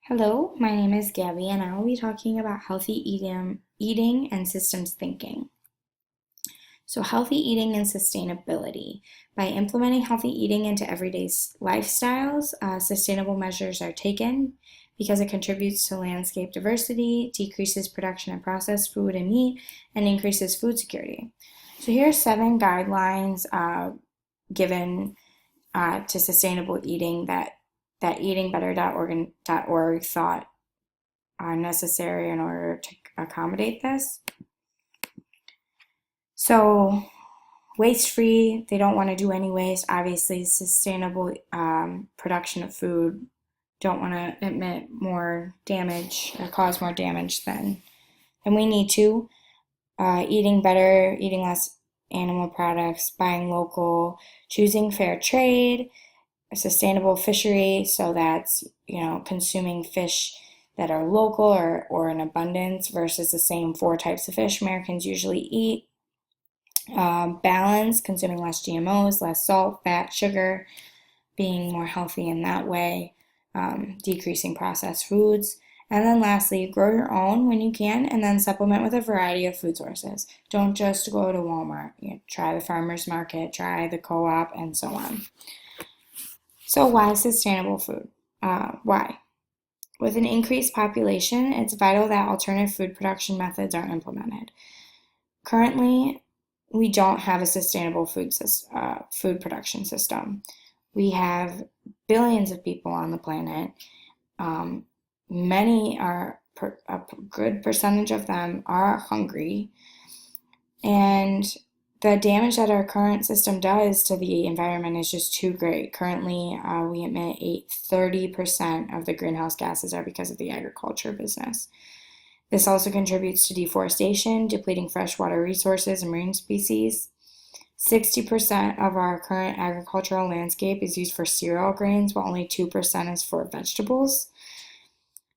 Hello, my name is Gabby, and I will be talking about healthy eating and systems thinking. So, healthy eating and sustainability. By implementing healthy eating into everyday lifestyles, sustainable measures are taken because it contributes to landscape diversity, decreases production of processed food and meat, and increases food security. So, here are 7 guidelines given to sustainable eating that eatingbetter.org thought are necessary in order to accommodate this. So, waste free, they don't want to do any waste. Obviously, sustainable production of food don't want to emit more damage or cause more damage than we need to. Eating better, eating less animal products, buying local, choosing fair trade, a sustainable fishery, so that's consuming fish that are local or in abundance versus the same 4 types of fish Americans usually eat. Balance, consuming less GMOs, less salt, fat, sugar, being more healthy in that way, decreasing processed foods. And then lastly, grow your own when you can, and then supplement with a variety of food sources. Don't just go to Walmart. Try the farmer's market, try the co-op, and so on. So why sustainable food? Why? With an increased population, it's vital that alternative food production methods are implemented. Currently, we don't have a sustainable food production system. We have billions of people on the planet. Many are, a good percentage of them are hungry. And the damage that our current system does to the environment is just too great. Currently, we emit 30% of the greenhouse gases are because of the agriculture business. This also contributes to deforestation, depleting freshwater resources and marine species. 60% of our current agricultural landscape is used for cereal grains, while only 2% is for vegetables.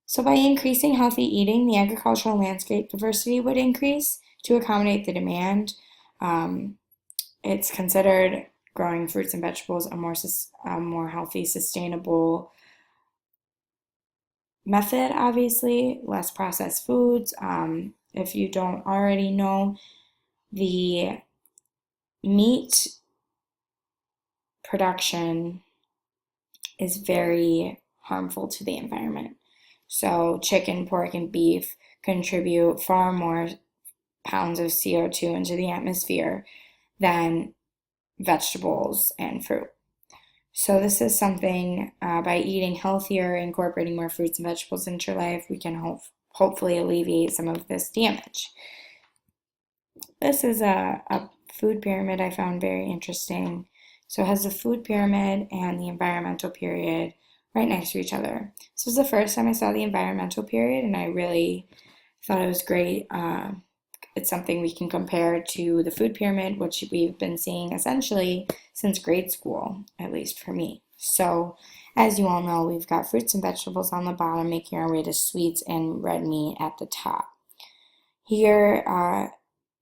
So by increasing healthy eating, the agricultural landscape diversity would increase to accommodate the demand. It's considered growing fruits and vegetables a more healthy, sustainable method, obviously, less processed foods. If you don't already know, the meat production is very harmful to the environment. So chicken, pork, and beef contribute far more pounds of CO2 into the atmosphere than vegetables and fruit. So this is something, by eating healthier, incorporating more fruits and vegetables into your life, we can hopefully alleviate some of this damage. This is a food pyramid I found very interesting. So it has the food pyramid and the environmental period right next to each other. This was the first time I saw the environmental period, and I really thought it was great. It's something we can compare to the food pyramid, which we've been seeing essentially since grade school, at least for me. So, as you all know, we've got fruits and vegetables on the bottom, making our way to sweets and red meat at the top. Here,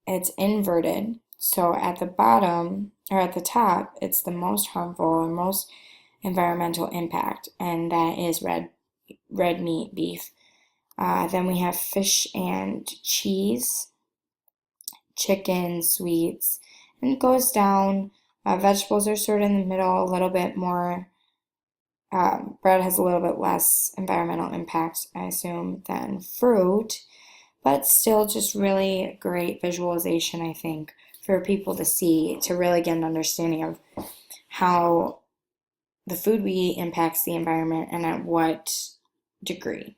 it's inverted. So at the bottom, or at the top, it's the most harmful and most environmental impact, and that is red meat, beef. Then we have fish and cheese, chicken, sweets, and it goes down. Vegetables are sort of in the middle, a little bit more. Bread has a little bit less environmental impact, I assume, than fruit, but still just really great visualization, I think, for people to see, to really get an understanding of how the food we eat impacts the environment and at what degree.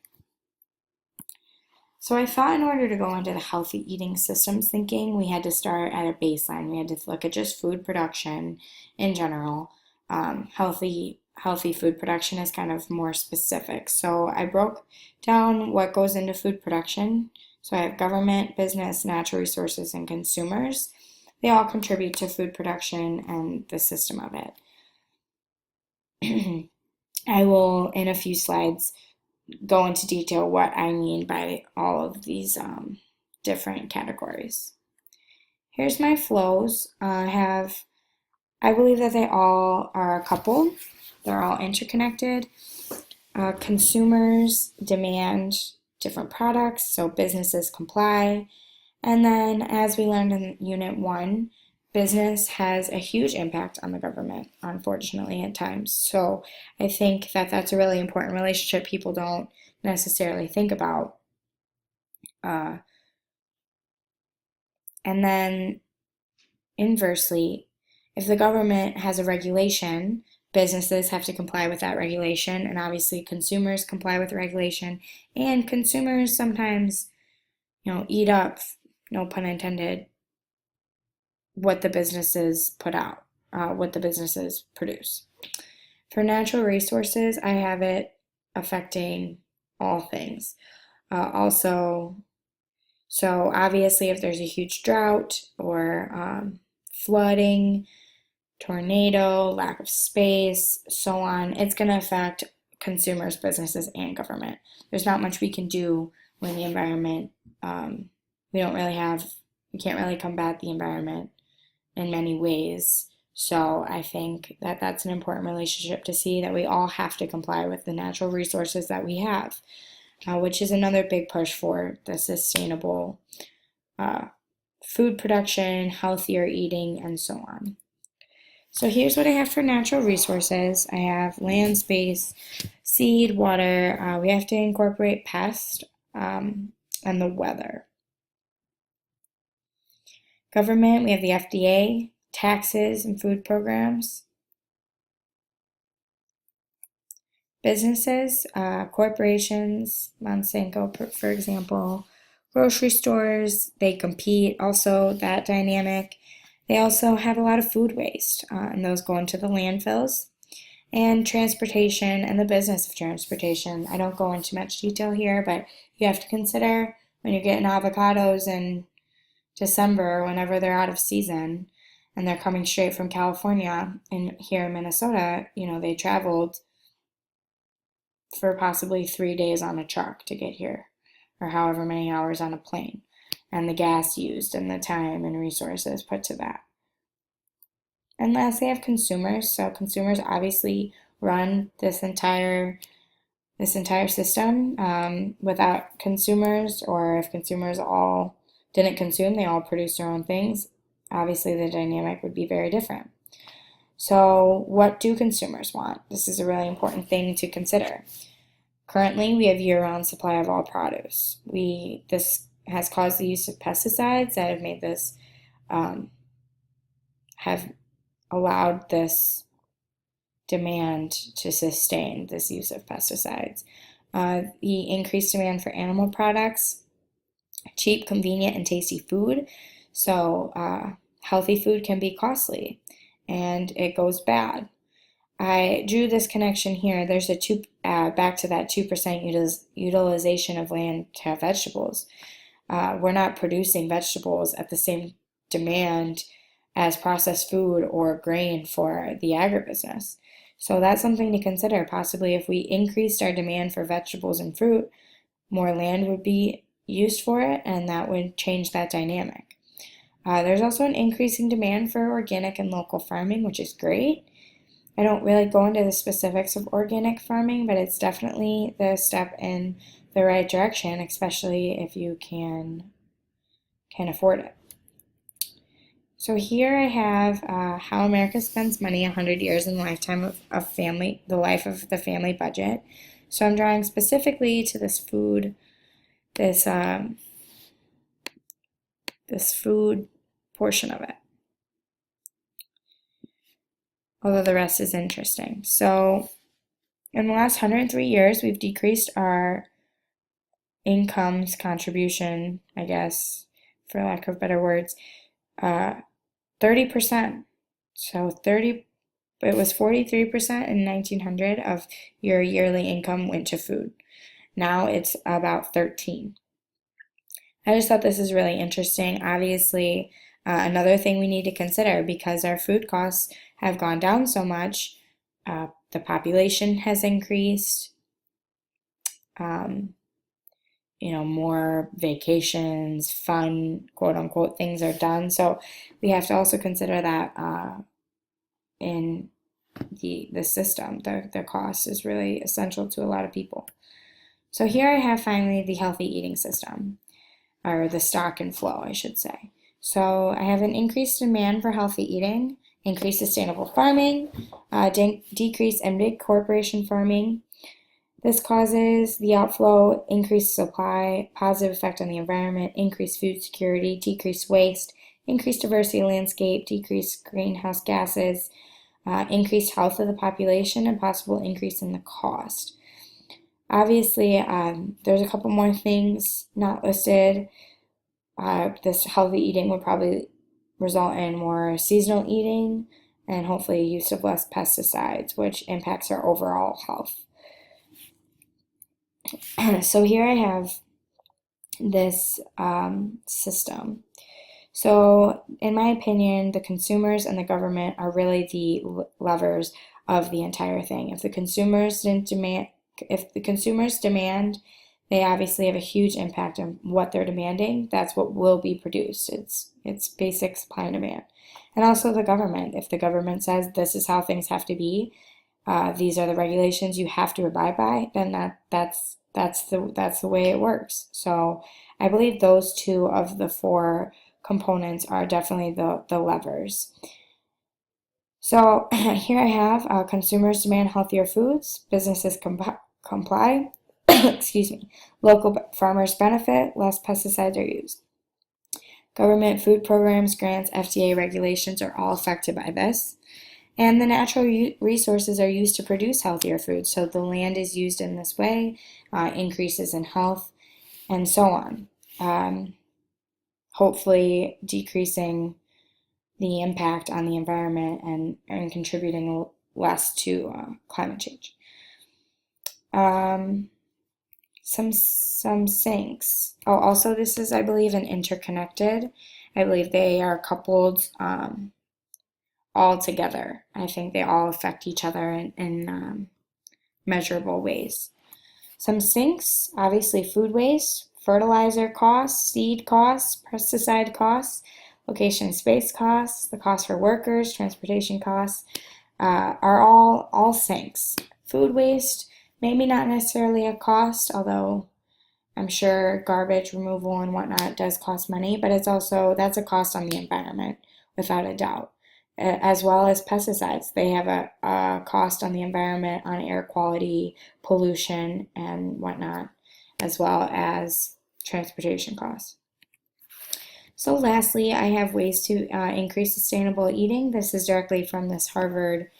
So I thought in order to go into the healthy eating systems thinking, we had to start at a baseline. We had to look at just food production in general. Healthy food production is kind of more specific. So I broke down what goes into food production. So I have government, business, natural resources, and consumers. They all contribute to food production and the system of it. I will, in a few slides, go into detail what I mean by all of these different categories. Here's my flows. I believe that they all are a couple. They're all interconnected. Consumers demand different products, so businesses comply. And then, as we learned in Unit 1, business has a huge impact on the government, unfortunately, at times. So I think that that's a really important relationship people don't necessarily think about. Uh, and then, inversely, if the government has a regulation, businesses have to comply with that regulation, and obviously consumers comply with the regulation, and consumers sometimes, eat up, no pun intended, what the businesses put out, what the businesses produce. For natural resources, I have it affecting all things. Also, so obviously, if there's a huge drought or flooding, tornado, lack of space, so on, it's going to affect consumers, businesses, and government. There's not much we can do when the environment, we don't really have, we can't really combat the environment in many ways. So I think that that's an important relationship to see, that we all have to comply with the natural resources that we have, which is another big push for the sustainable uh, food production, healthier eating, and so on. So here's what I have for natural resources. I have land, space, seed, water. We have to incorporate pest and the weather. Government, we have the FDA, taxes and food programs. Businesses, corporations, Monsanto, for example, grocery stores, they compete, also that dynamic. They also have a lot of food waste, and those go into the landfills. And transportation and the business of transportation. I don't go into much detail here, but you have to consider when you're getting avocados in December, whenever they're out of season, and they're coming straight from California, and here in Minnesota, they traveled for possibly 3 days on a truck to get here, or however many hours on a plane, and the gas used and the time and resources put to that. And lastly, I have consumers. So consumers obviously run this entire system. Without consumers, or if consumers all didn't consume, they all produce their own things, obviously the dynamic would be very different. So what do consumers want? This is a really important thing to consider. Currently, we have year-round supply of all produce. This has caused the use of pesticides that have made this, have allowed this demand to sustain this use of pesticides. The increased demand for animal products, cheap, convenient, and tasty food. So healthy food can be costly, and it goes bad. I drew this connection here. There's back to that 2% utilization of land to have vegetables. We're not producing vegetables at the same demand as processed food or grain for the agribusiness. So that's something to consider. Possibly if we increased our demand for vegetables and fruit, more land would be used for it, and that would change that dynamic. There's also an increasing demand for organic and local farming, which is great. I don't really go into the specifics of organic farming, but it's definitely the step in the right direction, especially if you can afford it. So here I have how America spends money 100 years in the lifetime of family, the life of the family budget. So I'm drawing specifically to this food, this food portion of it. Although the rest is interesting. So in the last 103 years, we've decreased our income's contribution, I guess, for lack of better words, 30%. So it was 43% in 1900 of your yearly income went to food. Now it's about 13. I just thought this is really interesting. Obviously, another thing we need to consider, because our food costs have gone down so much, the population has increased, more vacations, fun, quote unquote, things are done. So we have to also consider that in the system. The cost is really essential to a lot of people. So here I have finally the healthy eating system, or the stock and flow, I should say. So I have an increased demand for healthy eating, increased sustainable farming, decrease in big corporation farming. This causes the outflow, increased supply, positive effect on the environment, increased food security, decreased waste, increased diversity landscape, decreased greenhouse gases, increased health of the population, and possible increase in the cost. Obviously, there's a couple more things not listed. This healthy eating would probably result in more seasonal eating and hopefully use of less pesticides, which impacts our overall health. So here I have this system. So in my opinion, the consumers and the government are really the levers of the entire thing. If the consumers demand, they obviously have a huge impact on what they're demanding. That's what will be produced. It's basic supply and demand. And also the government. If the government says this is how things have to be, these are the regulations you have to abide by, then that's the way it works. So I believe those two of the four components are definitely the levers. So here I have consumers demand healthier foods, businesses comply, excuse me, local farmers benefit, less pesticides are used. Government food programs, grants, FDA regulations are all affected by this. And the natural resources are used to produce healthier foods. So the land is used in this way, increases in health, and so on. Hopefully decreasing the impact on the environment and contributing less to climate change. Some sinks. Oh, also this is, I believe, an interconnected. I believe they are coupled all together. I think they all affect each other in measurable ways. Some sinks, obviously food waste, fertilizer costs, seed costs, pesticide costs, location and space costs, the cost for workers, transportation costs, are all sinks. Food waste, maybe not necessarily a cost, although I'm sure garbage removal and whatnot does cost money, but that's a cost on the environment, without a doubt. As well as pesticides. They have a cost on the environment, on air quality, pollution, and whatnot, as well as transportation costs. So lastly, I have ways to increase sustainable eating. This is directly from this Harvard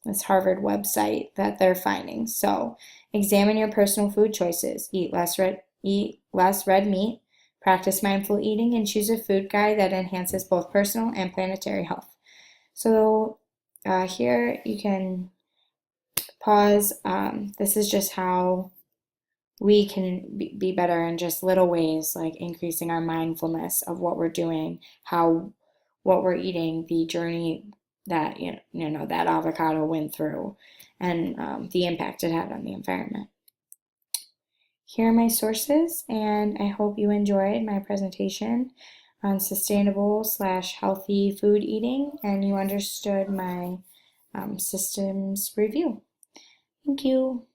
website that they're finding. So examine your personal food choices. Eat less red meat. Practice mindful eating and choose a food guide that enhances both personal and planetary health. So here you can pause. This is just how we can be better in just little ways, like increasing our mindfulness of what we're doing, what we're eating, the journey that that avocado went through, and the impact it had on the environment. Here are my sources, and I hope you enjoyed my presentation on sustainable/healthy food eating, and you understood my systems review. Thank you.